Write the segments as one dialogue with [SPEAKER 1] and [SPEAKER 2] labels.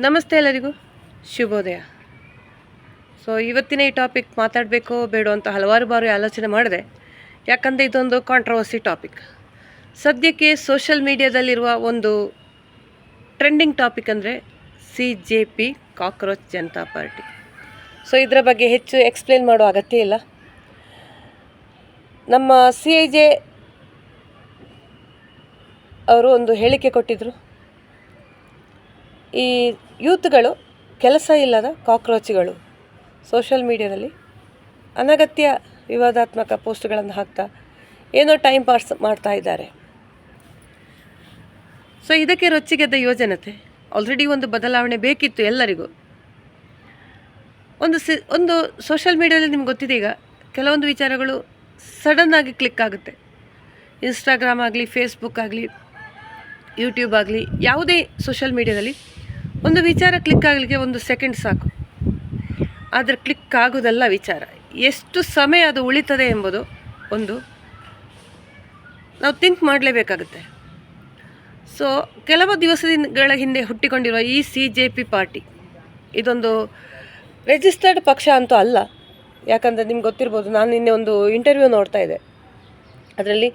[SPEAKER 1] ನಮಸ್ತೆ ಎಲ್ಲರಿಗೂ, ಶುಭೋದಯ. ಇವತ್ತಿನ ಈ ಟಾಪಿಕ್ ಮಾತಾಡಬೇಕೋ ಬೇಡೋ ಅಂತ ಹಲವಾರು ಬಾರಿ ಆಲೋಚನೆ ಮಾಡಿದೆ. ಯಾಕಂದರೆ ಇದೊಂದು ಕಾಂಟ್ರವರ್ಸಿ ಟಾಪಿಕ್. ಸದ್ಯಕ್ಕೆ ಸೋಷಲ್ ಮೀಡಿಯಾದಲ್ಲಿರುವ ಒಂದು ಟ್ರೆಂಡಿಂಗ್ ಟಾಪಿಕ್ ಅಂದರೆ CJP, ಕಾಕ್ರೋಚ್ ಜನತಾ ಪಾರ್ಟಿ. ಇದರ ಬಗ್ಗೆ ಹೆಚ್ಚು ಎಕ್ಸ್ಪ್ಲೇನ್ ಮಾಡೋ ಅಗತ್ಯ ಇಲ್ಲ. ನಮ್ಮ CIJ ಅವರು ಒಂದು ಹೇಳಿಕೆ ಕೊಟ್ಟಿದ್ದರು. ಈ ಯೂತ್ಗಳು ಕೆಲಸ ಇಲ್ಲದ ಕಾಕ್ರೋಚ್ಗಳು ಸೋಷಲ್ ಮೀಡಿಯಾದಲ್ಲಿ ಅನಗತ್ಯ ವಿವಾದಾತ್ಮಕ ಪೋಸ್ಟ್ಗಳನ್ನು ಹಾಕ್ತಾ ಏನೋ ಟೈಮ್ ಪಾಸ್ ಮಾಡ್ತಾ ಇದ್ದಾರೆ. ಇದಕ್ಕೆ ರೊಚ್ಚಿಗೆದ್ದ ಯುವಜನತೆ ಆಲ್ರೆಡಿ ಒಂದು ಬದಲಾವಣೆ ಬೇಕಿತ್ತು ಎಲ್ಲರಿಗೂ. ಒಂದು ಸೋಷಲ್ ಮೀಡಿಯಾದಲ್ಲಿ ನಿಮ್ಗೆ ಗೊತ್ತಿದೆ, ಈಗ ಕೆಲವೊಂದು ವಿಚಾರಗಳು ಸಡನ್ನಾಗಿ ಕ್ಲಿಕ್ ಆಗುತ್ತೆ. ಇನ್ಸ್ಟಾಗ್ರಾಮ್ ಆಗಲಿ, ಫೇಸ್ಬುಕ್ ಆಗಲಿ, ಯೂಟ್ಯೂಬ್ ಆಗಲಿ, ಯಾವುದೇ ಸೋಷಲ್ ಮೀಡಿಯಾದಲ್ಲಿ ಒಂದು ವಿಚಾರ ಕ್ಲಿಕ್ ಆಗಲಿಕ್ಕೆ 1 ಸೆಕೆಂಡ್ ಸಾಕು. ಆದರೆ ಕ್ಲಿಕ್ ಆಗೋದಲ್ಲ ವಿಚಾರ, ಎಷ್ಟು ಸಮಯ ಅದು ಉಳಿತದೆ ಎಂಬುದು ಒಂದು ನಾವು ಥಿಂಕ್ ಮಾಡಲೇಬೇಕಾಗುತ್ತೆ. ಕೆಲವು ದಿವಸಗಳ ಹಿಂದೆ ಹುಟ್ಟಿಕೊಂಡಿರುವ ಈ CJP ಪಾರ್ಟಿ ಇದೊಂದು ರಿಜಿಸ್ಟರ್ಡ್ ಪಕ್ಷ ಅಂತೂ ಅಲ್ಲ. ಯಾಕಂದರೆ ನಿಮ್ಗೆ ಗೊತ್ತಿರ್ಬೋದು, ನಾನು ನಿನ್ನೆ ಒಂದು ಇಂಟರ್ವ್ಯೂ ನೋಡ್ತಾ ಇದ್ದೆ. ಅದರಲ್ಲಿ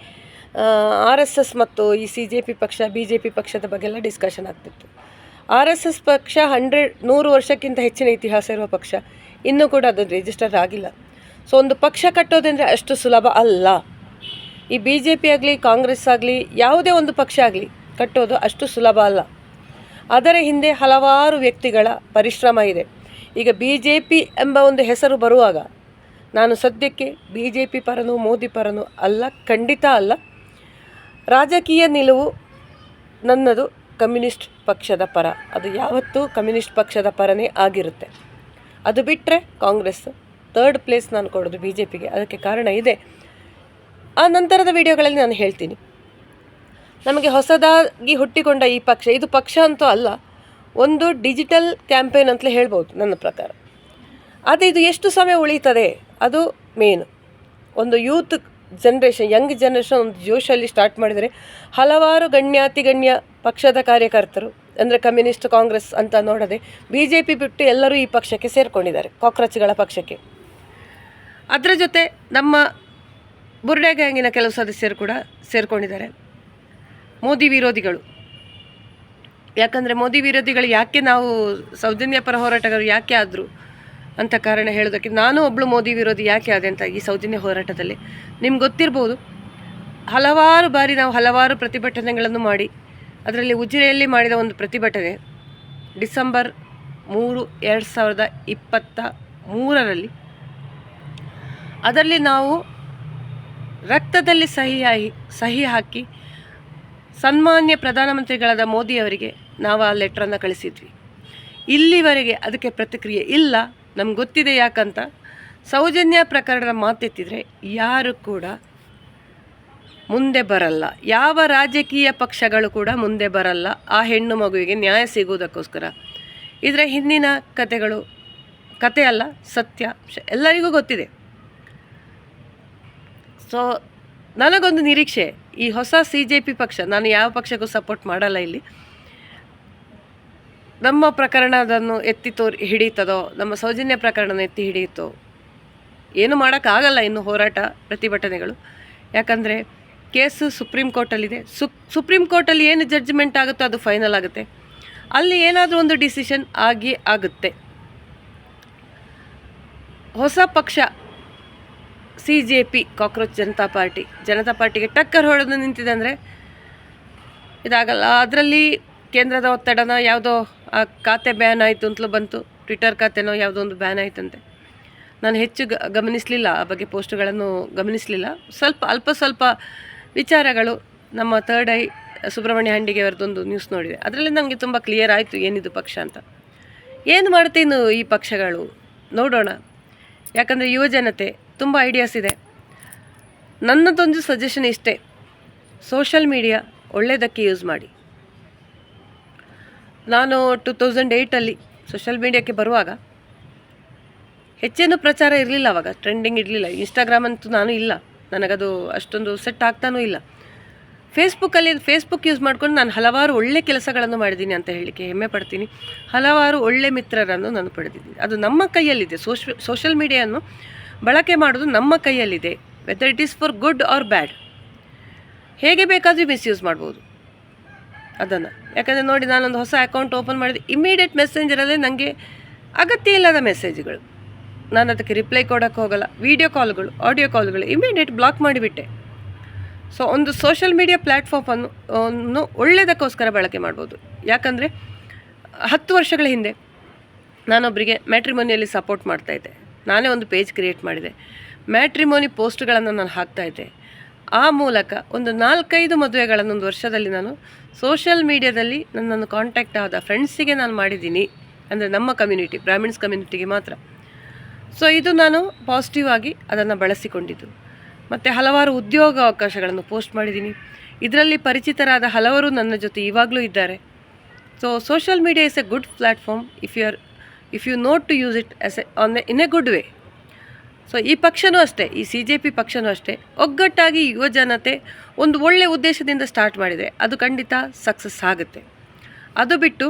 [SPEAKER 1] RSS ಮತ್ತು ಈ CJP ಪಕ್ಷ, BJP ಪಕ್ಷದ ಬಗ್ಗೆಲ್ಲ ಡಿಸ್ಕಷನ್ ಆಗ್ತಿತ್ತು. RSS ಪಕ್ಷ 100 ವರ್ಷಕ್ಕಿಂತ ಹೆಚ್ಚಿನ ಇತಿಹಾಸ ಇರುವ ಪಕ್ಷ, ಇನ್ನೂ ಕೂಡ ಅದು ರಿಜಿಸ್ಟರ್ ಆಗಿಲ್ಲ. ಒಂದು ಪಕ್ಷ ಕಟ್ಟೋದಂದರೆ ಅಷ್ಟು ಸುಲಭ ಅಲ್ಲ. ಈ BJP ಆಗಲಿ, ಕಾಂಗ್ರೆಸ್ ಆಗಲಿ, ಯಾವುದೇ ಒಂದು ಪಕ್ಷ ಆಗಲಿ ಕಟ್ಟೋದು ಅಷ್ಟು ಸುಲಭ ಅಲ್ಲ. ಅದರ ಹಿಂದೆ ಹಲವಾರು ವ್ಯಕ್ತಿಗಳ ಪರಿಶ್ರಮ ಇದೆ. ಈಗ BJP ಎಂಬ ಒಂದು ಹೆಸರು ಬರುವಾಗ ನಾನು ಸದ್ಯಕ್ಕೆ BJP ಪರನೂ ಮೋದಿ ಪರನೂ ಅಲ್ಲ, ಖಂಡಿತ ಅಲ್ಲ. ರಾಜಕೀಯ ನಿಲುವು ನನ್ನದು ಕಮ್ಯುನಿಸ್ಟ್ ಪಕ್ಷದ ಪರ. ಅದು ಯಾವತ್ತೂ ಕಮ್ಯುನಿಸ್ಟ್ ಪಕ್ಷದ ಪರನೇ ಆಗಿರುತ್ತೆ. ಅದು ಬಿಟ್ಟರೆ ಕಾಂಗ್ರೆಸ್ 3rd ಪ್ಲೇಸ್ ನಾನು ಕೊಡೋದು BJPಗೆ. ಅದಕ್ಕೆ ಕಾರಣ ಇದೆ, ಆ ನಂತರದ ವಿಡಿಯೋಗಳಲ್ಲಿ ನಾನು ಹೇಳ್ತೀನಿ. ನಮಗೆ ಹೊಸದಾಗಿ ಹುಟ್ಟಿಕೊಂಡ ಈ ಪಕ್ಷ, ಇದು ಪಕ್ಷ ಅಂತೂ ಅಲ್ಲ, ಒಂದು ಡಿಜಿಟಲ್ ಕ್ಯಾಂಪೇನ್ ಅಂತಲೇ ಹೇಳ್ಬೋದು ನನ್ನ ಪ್ರಕಾರ. ಆದರೆ ಇದು ಎಷ್ಟು ಸಮಯ ಉಳೀತದೆ ಅದು ಮೇನು. ಒಂದು ಯೂತ್ ಜನ್ರೇಷನ್, ಯಂಗ್ ಜನ್ರೇಷನ್ ಒಂದು ಜೋಶಲ್ಲಿ ಸ್ಟಾರ್ಟ್ ಮಾಡಿದರೆ ಹಲವಾರು ಗಣ್ಯ ಪಕ್ಷದ ಕಾರ್ಯಕರ್ತರು, ಅಂದರೆ ಕಮ್ಯುನಿಸ್ಟ್, ಕಾಂಗ್ರೆಸ್ ಅಂತ ನೋಡದೆ BJP ಬಿಟ್ಟು ಎಲ್ಲರೂ ಈ ಪಕ್ಷಕ್ಕೆ ಸೇರಿಕೊಂಡಿದ್ದಾರೆ, ಕಾಕ್ರೋಚ್ಗಳ ಪಕ್ಷಕ್ಕೆ. ಅದರ ಜೊತೆ ನಮ್ಮ ಬುರ್ಡೆ ಗ್ಯಾಂಗಿನ ಕೆಲವು ಸದಸ್ಯರು ಕೂಡ ಸೇರಿಕೊಂಡಿದ್ದಾರೆ, ಮೋದಿ ವಿರೋಧಿಗಳು. ಯಾಕಂದರೆ ಮೋದಿ ವಿರೋಧಿಗಳು ಯಾಕೆ ನಾವು ಸೌಜನ್ಯ ಪರ ಹೋರಾಟಗಾರರು ಯಾಕೆ ಆದರು ಅಂತ ಕಾರಣ ಹೇಳೋದಕ್ಕೆ, ನಾನು ಒಬ್ಬಳು ಮೋದಿ ವಿರೋಧಿ ಯಾಕೆ ಆದೆ ಅಂತ ಈ ಸೌಜನ್ಯ ಹೋರಾಟದಲ್ಲಿ ನಿಮ್ಗೆ ಗೊತ್ತಿರ್ಬೋದು. ಹಲವಾರು ಬಾರಿ ನಾವು ಹಲವಾರು ಪ್ರತಿಭಟನೆಗಳನ್ನು ಮಾಡಿ, ಅದರಲ್ಲಿ ಉಜಿರೆಯಲ್ಲಿ ಮಾಡಿದ ಒಂದು ಪ್ರತಿಭಟನೆ ಡಿಸೆಂಬರ್ 3, 2023ರಲ್ಲಿ, ಅದರಲ್ಲಿ ನಾವು ರಕ್ತದಲ್ಲಿ ಸಹಿ ಹಾಕಿ ಸನ್ಮಾನ್ಯ ಪ್ರಧಾನಮಂತ್ರಿಗಳಾದ ಮೋದಿಯವರಿಗೆ ನಾವು ಆ ಲೆಟ್ರನ್ನು ಕಳಿಸಿದ್ವಿ. ಇಲ್ಲಿವರೆಗೆ ಅದಕ್ಕೆ ಪ್ರತಿಕ್ರಿಯೆ ಇಲ್ಲ. ನಮ್ಗೆ ಗೊತ್ತಿದೆ ಯಾಕಂತ. ಸೌಜನ್ಯ ಪ್ರಕರಣದ ಮಾತೆತ್ತಿದ್ರೆ ಯಾರು ಕೂಡ ಮುಂದೆ ಬರಲ್ಲ, ಯಾವ ರಾಜಕೀಯ ಪಕ್ಷಗಳು ಕೂಡ ಮುಂದೆ ಬರಲ್ಲ ಆ ಹೆಣ್ಣು ಮಗುವಿಗೆ ನ್ಯಾಯ ಸಿಗುವುದಕ್ಕೋಸ್ಕರ. ಇದರ ಹಿಂದಿನ ಕತೆ ಅಲ್ಲ, ಸತ್ಯ ಎಲ್ಲರಿಗೂ ಗೊತ್ತಿದೆ. ನನಗೊಂದು ನಿರೀಕ್ಷೆ, ಈ ಹೊಸ CJP ಪಕ್ಷ, ನಾನು ಯಾವ ಪಕ್ಷಕ್ಕೂ ಸಪೋರ್ಟ್ ಮಾಡಲ್ಲ ಇಲ್ಲಿ, ನಮ್ಮ ಪ್ರಕರಣದನ್ನು ಎತ್ತಿ ಹಿಡಿಯುತ್ತದೋ, ನಮ್ಮ ಸೌಜನ್ಯ ಪ್ರಕರಣನ ಎತ್ತಿ ಹಿಡಿಯುತ್ತೋ, ಏನು ಮಾಡೋಕ್ಕಾಗಲ್ಲ ಇನ್ನು ಹೋರಾಟ ಪ್ರತಿಭಟನೆಗಳು. ಯಾಕಂದರೆ ಕೇಸು ಸುಪ್ರೀಂ ಕೋರ್ಟಲ್ಲಿದೆ. ಸುಪ್ರೀಂ ಕೋರ್ಟಲ್ಲಿ ಏನು ಜಡ್ಜ್ಮೆಂಟ್ ಆಗುತ್ತೋ ಅದು ಫೈನಲ್ ಆಗುತ್ತೆ. ಅಲ್ಲಿ ಏನಾದರೂ ಒಂದು ಡಿಸಿಷನ್ ಆಗುತ್ತೆ. ಹೊಸ ಪಕ್ಷ CJP, ಕಾಕ್ರೋಚ್ ಜನತಾ ಪಾರ್ಟಿಗೆ ಟಕ್ಕರ್ ಹೊಡೆದು ನಿಂತಿದೆ ಅಂದರೆ ಇದಾಗಲ್ಲ. ಅದರಲ್ಲಿ ಕೇಂದ್ರದ ಒತ್ತಡನ ಯಾವುದೋ ಆ ಖಾತೆ ಬ್ಯಾನ್ ಆಯಿತು ಅಂತಲೂ ಬಂತು, ಟ್ವಿಟರ್ ಖಾತೆನೋ ಯಾವುದೋ ಒಂದು ಬ್ಯಾನ್ ಆಯಿತಂತೆ. ನಾನು ಹೆಚ್ಚು ಗಮನಿಸಲಿಲ್ಲ, ಆ ಬಗ್ಗೆ ಪೋಸ್ಟ್ಗಳನ್ನು ಗಮನಿಸಲಿಲ್ಲ. ಅಲ್ಪ ಸ್ವಲ್ಪ ವಿಚಾರಗಳು ನಮ್ಮ 3rd ಐ ಸುಬ್ರಹ್ಮಣ್ಯ ಹಂಡಿಗೆ ಅವರದೊಂದು ನ್ಯೂಸ್ ನೋಡಿದೆ, ಅದರಲ್ಲಿ ನನಗೆ ತುಂಬ ಕ್ಲಿಯರ್ ಆಯಿತು ಏನಿದು ಪಕ್ಷ ಅಂತ. ಏನು ಮಾಡ್ತೀನು ಈ ಪಕ್ಷಗಳು ನೋಡೋಣ. ಯಾಕಂದರೆ ಯುವಜನತೆ ತುಂಬ ಐಡಿಯಾಸ್ ಇದೆ. ನನ್ನದೊಂದು ಸಜೆಷನ್ ಇಷ್ಟೇ, ಸೋಷಲ್ ಮೀಡಿಯಾ ಒಳ್ಳೆಯದಕ್ಕೆ ಯೂಸ್ ಮಾಡಿ. ನಾನು 2008 ಸೋಷಲ್ ಮೀಡಿಯಾಕ್ಕೆ ಬರುವಾಗ ಹೆಚ್ಚೇನು ಪ್ರಚಾರ ಇರಲಿಲ್ಲ, ಆವಾಗ ಟ್ರೆಂಡಿಂಗ್ ಇರಲಿಲ್ಲ. ಇನ್ಸ್ಟಾಗ್ರಾಮ್ ಅಂತೂ ನಾನು ಇಲ್ಲ, ನನಗದು ಅಷ್ಟೊಂದು ಸೆಟ್ ಆಗ್ತಾನೂ ಇಲ್ಲ. ಫೇಸ್ಬುಕ್ ಯೂಸ್ ಮಾಡ್ಕೊಂಡು ನಾನು ಹಲವಾರು ಒಳ್ಳೆ ಕೆಲಸಗಳನ್ನು ಮಾಡಿದ್ದೀನಿ ಅಂತ ಹೇಳಲಿಕ್ಕೆ ಹೆಮ್ಮೆ ಪಡ್ತೀನಿ. ಹಲವಾರು ಒಳ್ಳೆ ಮಿತ್ರರನ್ನು ನಾನು ಪಡೆದಿದ್ದೀನಿ. ಅದು ನಮ್ಮ ಕೈಯಲ್ಲಿದೆ. ಸೋಷಲ್ ಮೀಡಿಯನ್ನು ಬಳಕೆ ಮಾಡೋದು ನಮ್ಮ ಕೈಯಲ್ಲಿದೆ. Whether it is for good or bad, ಹೇಗೆ ಬೇಕಾದರೂ ಮಿಸ್ಯೂಸ್ ಮಾಡ್ಬೋದು ಅದನ್ನು. ಯಾಕಂದರೆ ನೋಡಿ, ನಾನೊಂದು ಹೊಸ ಅಕೌಂಟ್ ಓಪನ್ ಮಾಡಿದೆ, ಇಮಿಡಿಯೇಟ್ ಮೆಸೆಂಜರಲ್ಲೇ ನನಗೆ ಅಗತ್ಯ ಇಲ್ಲದ ಮೆಸೇಜ್ಗಳು, ನಾನು ಅದಕ್ಕೆ ರಿಪ್ಲೈ ಕೊಡೋಕ್ಕೆ ಹೋಗಲ್ಲ. ವೀಡಿಯೋ ಕಾಲ್ಗಳು, ಆಡಿಯೋ ಕಾಲ್ಗಳು ಇಮಿಡಿಯೇಟ್ ಬ್ಲಾಕ್ ಮಾಡಿಬಿಟ್ಟೆ. ಸೊ ಒಂದು ಸೋಷಲ್ ಮೀಡಿಯಾ ಪ್ಲ್ಯಾಟ್ಫಾರ್ಮನ್ನು ಒಳ್ಳೆಯದಕ್ಕೋಸ್ಕರ ಬಳಕೆ ಮಾಡ್ಬೋದು. ಯಾಕಂದರೆ 10 ವರ್ಷಗಳ ಹಿಂದೆ ನಾನೊಬ್ಬರಿಗೆ ಮ್ಯಾಟ್ರಿಮೋನಿಯಲ್ಲಿ ಸಪೋರ್ಟ್ ಮಾಡ್ತಾಯಿದ್ದೆ. ನಾನೇ ಒಂದು ಪೇಜ್ ಕ್ರಿಯೇಟ್ ಮಾಡಿದೆ, ಮ್ಯಾಟ್ರಿಮೋನಿ ಪೋಸ್ಟ್ಗಳನ್ನು ನಾನು ಹಾಕ್ತಾಯಿದ್ದೆ. ಆ ಮೂಲಕ ಒಂದು 4-5 ಮದುವೆಗಳನ್ನು ಒಂದು ವರ್ಷದಲ್ಲಿ ನಾನು ಸೋಷಲ್ ಮೀಡಿಯಾದಲ್ಲಿ ನನ್ನನ್ನು ಕಾಂಟ್ಯಾಕ್ಟ್ ಆದ ಫ್ರೆಂಡ್ಸಿಗೆ ನಾನು ಮಾಡಿದ್ದೀನಿ. ಅಂದರೆ ನಮ್ಮ ಕಮ್ಯುನಿಟಿ, ಬ್ರಾಹ್ಮಿಣ್ಸ್ ಕಮ್ಯುನಿಟಿಗೆ ಮಾತ್ರ. ಸೊ ಇದು ನಾನು ಪಾಸಿಟಿವ್ ಆಗಿ ಅದನ್ನು ಬಳಸಿಕೊಂಡಿದ್ದು. ಮತ್ತು ಹಲವಾರು ಉದ್ಯೋಗ ಅವಕಾಶಗಳನ್ನು ಪೋಸ್ಟ್ ಮಾಡಿದ್ದೀನಿ. ಇದರಲ್ಲಿ ಪರಿಚಿತರಾದ ಹಲವರು ನನ್ನ ಜೊತೆ ಇವಾಗಲೂ ಇದ್ದಾರೆ. So social media is a good platform if you know to use it as in a good way. So ಈ ಪಕ್ಷನೂ ಅಷ್ಟೇ, ಈ CJP ಪಕ್ಷನೂ ಅಷ್ಟೇ, ಒಗ್ಗಟ್ಟಾಗಿ ಯುವ ಜನತೆ ಒಂದು ಒಳ್ಳೆಯ ಉದ್ದೇಶದಿಂದ ಸ್ಟಾರ್ಟ್ ಮಾಡಿದರೆ ಅದು ಖಂಡಿತ ಸಕ್ಸಸ್ ಆಗುತ್ತೆ. ಅದು ಬಿಟ್ಟು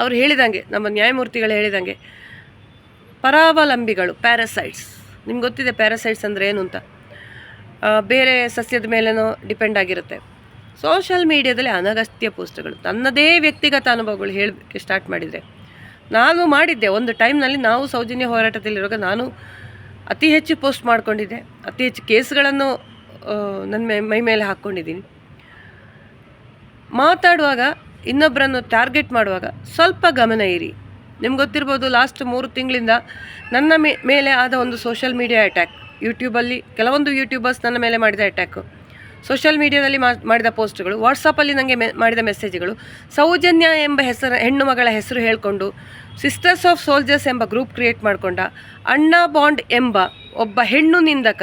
[SPEAKER 1] ಅವರು ಹೇಳಿದಂಗೆ, ನಮ್ಮ ನ್ಯಾಯಮೂರ್ತಿಗಳು ಹೇಳಿದಂಗೆ, ಪರಾವಲಂಬಿಗಳು, ಪ್ಯಾರಾಸೈಟ್ಸ್, ನಿಮ್ಗೆ ಗೊತ್ತಿದೆ ಪ್ಯಾರಾಸೈಟ್ಸ್ ಅಂದರೆ ಏನು ಅಂತ. ಬೇರೆ ಸಸ್ಯದ ಮೇಲೇನೋ ಡಿಪೆಂಡ್ ಆಗಿರುತ್ತೆ. ಸೋಷಲ್ ಮೀಡಿಯಾದಲ್ಲಿ ಅನಗತ್ಯ ಪೋಸ್ಟ್ಗಳು, ನನ್ನದೇ ವ್ಯಕ್ತಿಗತ ಅನುಭವಗಳು ಹೇಳಲಿಕ್ಕೆ ಸ್ಟಾರ್ಟ್ ಮಾಡಿದರೆ, ನಾನು ಮಾಡಿದ್ದೆ ಒಂದು ಟೈಮ್ನಲ್ಲಿ. ನಾವು ಸೌಜನ್ಯ ಹೋರಾಟದಲ್ಲಿರುವಾಗ ನಾನು ಅತಿ ಹೆಚ್ಚು ಪೋಸ್ಟ್ ಮಾಡ್ಕೊಂಡಿದ್ದೆ, ಅತಿ ಹೆಚ್ಚು ಕೇಸ್ಗಳನ್ನು ನನ್ನ ಮೈ ಮೇಲೆ ಹಾಕ್ಕೊಂಡಿದ್ದೀನಿ. ಮಾತಾಡುವಾಗ, ಇನ್ನೊಬ್ಬರನ್ನು ಟಾರ್ಗೆಟ್ ಮಾಡುವಾಗ ಸ್ವಲ್ಪ ಗಮನ ಇರಿ. ನಿಮ್ಗೆ ಗೊತ್ತಿರ್ಬೋದು, ಲಾಸ್ಟ್ 3 ತಿಂಗಳಿಂದ ನನ್ನ ಮೇಲೆ ಆದ ಒಂದು ಸೋಷಲ್ ಮೀಡಿಯಾ ಅಟ್ಯಾಕ್. ಯೂಟ್ಯೂಬಲ್ಲಿ ಕೆಲವೊಂದು ಯೂಟ್ಯೂಬರ್ಸ್ ನನ್ನ ಮೇಲೆ ಮಾಡಿದ ಅಟ್ಯಾಕು, ಸೋಷಲ್ ಮೀಡಿಯಾದಲ್ಲಿ ಮಾಡಿದ ಪೋಸ್ಟ್ಗಳು, ವಾಟ್ಸಪ್ಪಲ್ಲಿ ನನಗೆ ಮಾಡಿದ ಮೆಸೇಜ್ಗಳು, ಸೌಜನ್ಯ ಎಂಬ ಹೆಣ್ಣು ಮಗಳ ಹೆಸರು ಹೇಳಿಕೊಂಡು ಸಿಸ್ಟರ್ಸ್ ಆಫ್ ಸೋಲ್ಜರ್ಸ್ ಎಂಬ ಗ್ರೂಪ್ ಕ್ರಿಯೇಟ್ ಮಾಡಿಕೊಂಡ ಅಣ್ಣಾ ಬಾಂಡ್ ಎಂಬ ಒಬ್ಬ ಹೆಣ್ಣು ನಿಂದಕ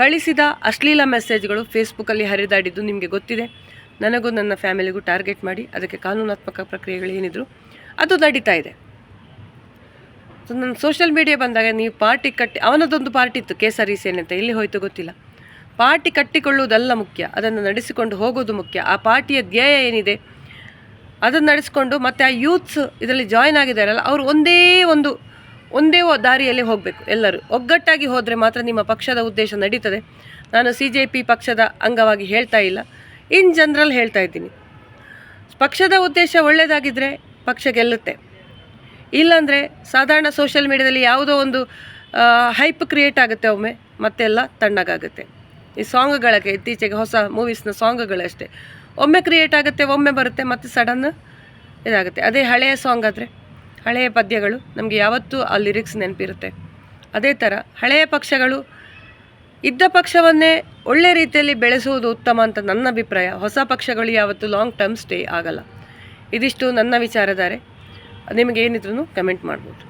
[SPEAKER 1] ಕಳಿಸಿದ ಅಶ್ಲೀಲ ಮೆಸೇಜ್ಗಳು ಫೇಸ್ಬುಕ್ಕಲ್ಲಿ ಹರಿದಾಡಿದ್ದು ನಿಮಗೆ ಗೊತ್ತಿದೆ. ನನಗೂ ನನ್ನ ಫ್ಯಾಮಿಲಿಗೂ ಟಾರ್ಗೆಟ್ ಮಾಡಿ ಅದಕ್ಕೆ ಕಾನೂನಾತ್ಮಕ ಪ್ರಕ್ರಿಯೆಗಳು ಏನಿದ್ರು ಅದು ನಡೀತಾ ಇದೆ. ಸೊ ನನ್ನ ಸೋಷಲ್ ಮೀಡಿಯಾ ಬಂದಾಗ ನೀವು ಪಾರ್ಟಿ ಅವನದೊಂದು ಪಾರ್ಟಿ ಇತ್ತು, ಕೇಸರಿ ಸೇನೆ ಅಂತ, ಎಲ್ಲಿ ಹೋಯ್ತು ಗೊತ್ತಿಲ್ಲ. ಪಾರ್ಟಿ ಕಟ್ಟಿಕೊಳ್ಳುವುದಲ್ಲ ಮುಖ್ಯ, ಅದನ್ನು ನಡೆಸಿಕೊಂಡು ಹೋಗೋದು ಮುಖ್ಯ. ಆ ಪಾರ್ಟಿಯ ಧ್ಯೇಯ ಏನಿದೆ ಅದನ್ನು ನಡೆಸಿಕೊಂಡು, ಮತ್ತು ಆ ಯೂತ್ಸ್ ಇದರಲ್ಲಿ ಜಾಯ್ನ್ ಆಗಿದ್ದಾರಲ್ಲ, ಅವರು ಒಂದೇ ದಾರಿಯಲ್ಲಿ ಹೋಗಬೇಕು. ಎಲ್ಲರೂ ಒಗ್ಗಟ್ಟಾಗಿ ಹೋದರೆ ಮಾತ್ರ ನಿಮ್ಮ ಪಕ್ಷದ ಉದ್ದೇಶ ನಡೀತದೆ. ನಾನು CJP ಪಕ್ಷದ ಅಂಗವಾಗಿ ಹೇಳ್ತಾ ಇಲ್ಲ, ಇನ್ ಜನರಲ್ ಹೇಳ್ತಾ ಇದ್ದೀನಿ. ಪಕ್ಷದ ಉದ್ದೇಶ ಒಳ್ಳೆಯದಾಗಿದ್ದರೆ ಪಕ್ಷ ಗೆಲ್ಲುತ್ತೆ. ಇಲ್ಲಾಂದರೆ ಸಾಧಾರಣ ಸೋಷಲ್ ಮೀಡಿಯಾದಲ್ಲಿ ಯಾವುದೋ ಒಂದು ಹೈಪ್ ಕ್ರಿಯೇಟ್ ಆಗುತ್ತೆ, ಒಮ್ಮೆ ಮತ್ತೆಲ್ಲ ತಣ್ಣಗಾಗುತ್ತೆ. ಈ ಸಾಂಗ್ಗಳಕ್ಕೆ ಇತ್ತೀಚೆಗೆ ಹೊಸ ಮೂವೀಸ್ನ ಸಾಂಗ್ಗಳಷ್ಟೇ, ಒಮ್ಮೆ ಕ್ರಿಯೇಟ್ ಆಗುತ್ತೆ, ಒಮ್ಮೆ ಬರುತ್ತೆ, ಮತ್ತು ಸಡನ್ ಇದಾಗುತ್ತೆ. ಅದೇ ಹಳೆಯ ಸಾಂಗ್ ಆದರೆ, ಹಳೆಯ ಪದ್ಯಗಳು ನಮಗೆ ಯಾವತ್ತೂ ಆ ಲಿರಿಕ್ಸ್ ನೆನಪಿರುತ್ತೆ. ಅದೇ ಥರ ಹಳೆಯ ಪಕ್ಷಗಳು ಇದ್ದ ಪಕ್ಷವನ್ನೇ ಒಳ್ಳೆ ರೀತಿಯಲ್ಲಿ ಬೆಳೆಸುವುದು ಉತ್ತಮ ಅಂತ ನನ್ನ ಅಭಿಪ್ರಾಯ. ಹೊಸ ಪಕ್ಷಗಳು ಯಾವತ್ತೂ ಲಾಂಗ್ ಟರ್ಮ್ ಸ್ಟೇ ಆಗಲ್ಲ. ಇದಿಷ್ಟು ನನ್ನ ವಿಚಾರಧಾರೆ. ನಿಮಗೇನಿದ್ರೂ ಕಮೆಂಟ್ ಮಾಡ್ಬೋದು.